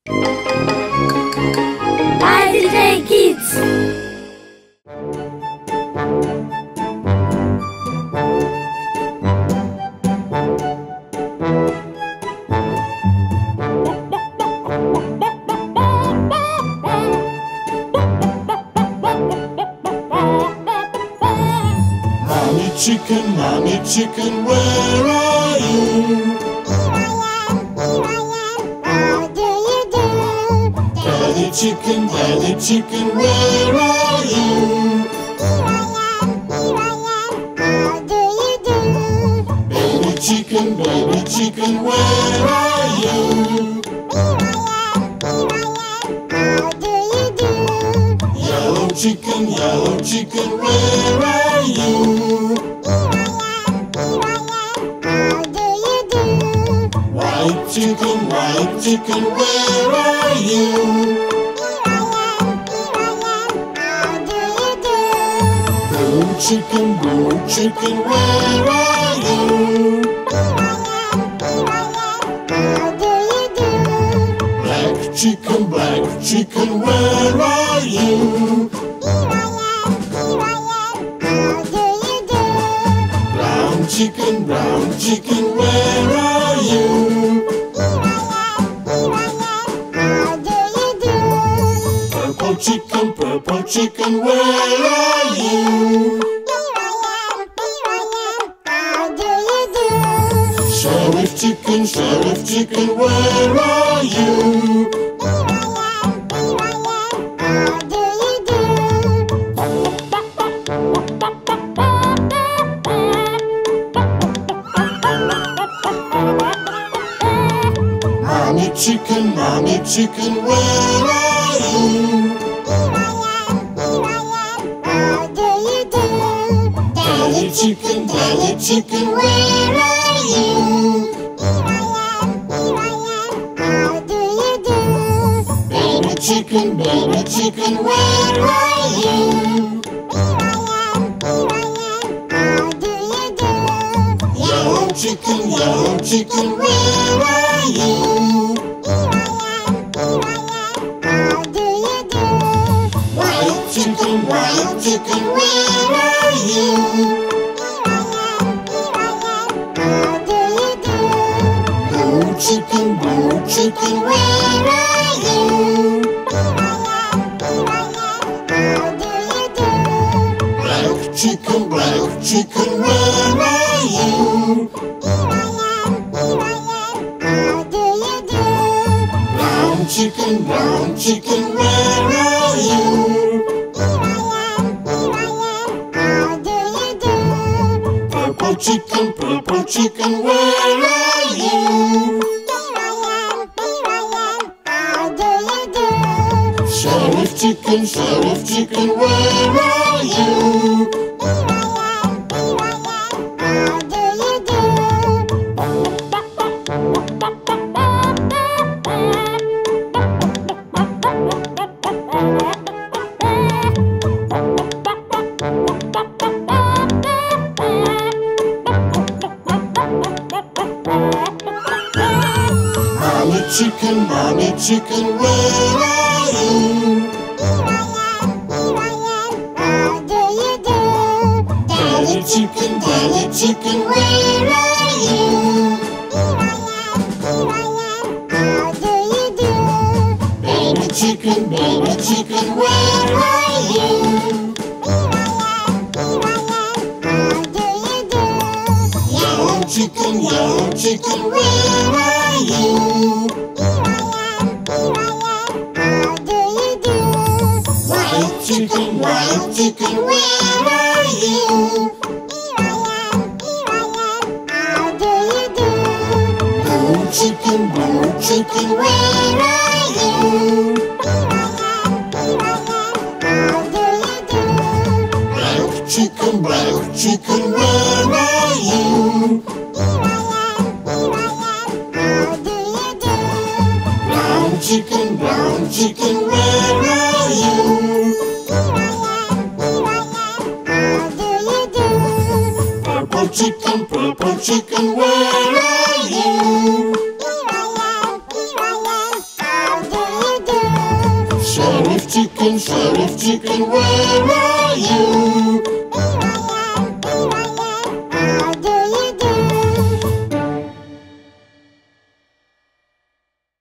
Bye, DJ Kids! Mommy chicken, where are you? How do you do? Daddy chicken, where are you? How do you do? Baby chicken, where are you? How do you do? Yellow chicken, where are you? How do you do? White chicken, where are you? How do you do? Blue chicken, where are you? How do you do? Black chicken, where are you? How do you do? Brown chicken, where are you? How do you do? Purple chicken, where are you? How do you do? Sheriff chicken, where are you? How do you do? Mommy chicken, where are you? How do you do? Daddy chicken, where are you? How do you do? Baby chicken, where are you? How do you do? Yellow chicken, where are you? How do you do? White chicken, where are you? How do you do? Blue chicken, where are you? How do you do? Black chicken, where are you? How do you do? Brown chicken, where are you? How do you do? Purple chicken, where are you? How do you do? Sheriff chicken, where are you? How do you do? Mommy chicken, where are you? How do you do? Daddy chicken, where are you? How do you do? Baby chicken, where are you? How do you do? Yellow chicken, where are you? How do you do? White chicken, where are you? How do you do? Blue chicken, where are you? How do you do? Black chicken, where are you? How do you do? Brown chicken, where are you? How do you do? Purple chicken, where are you? How do Sheriff Chicken, where are you?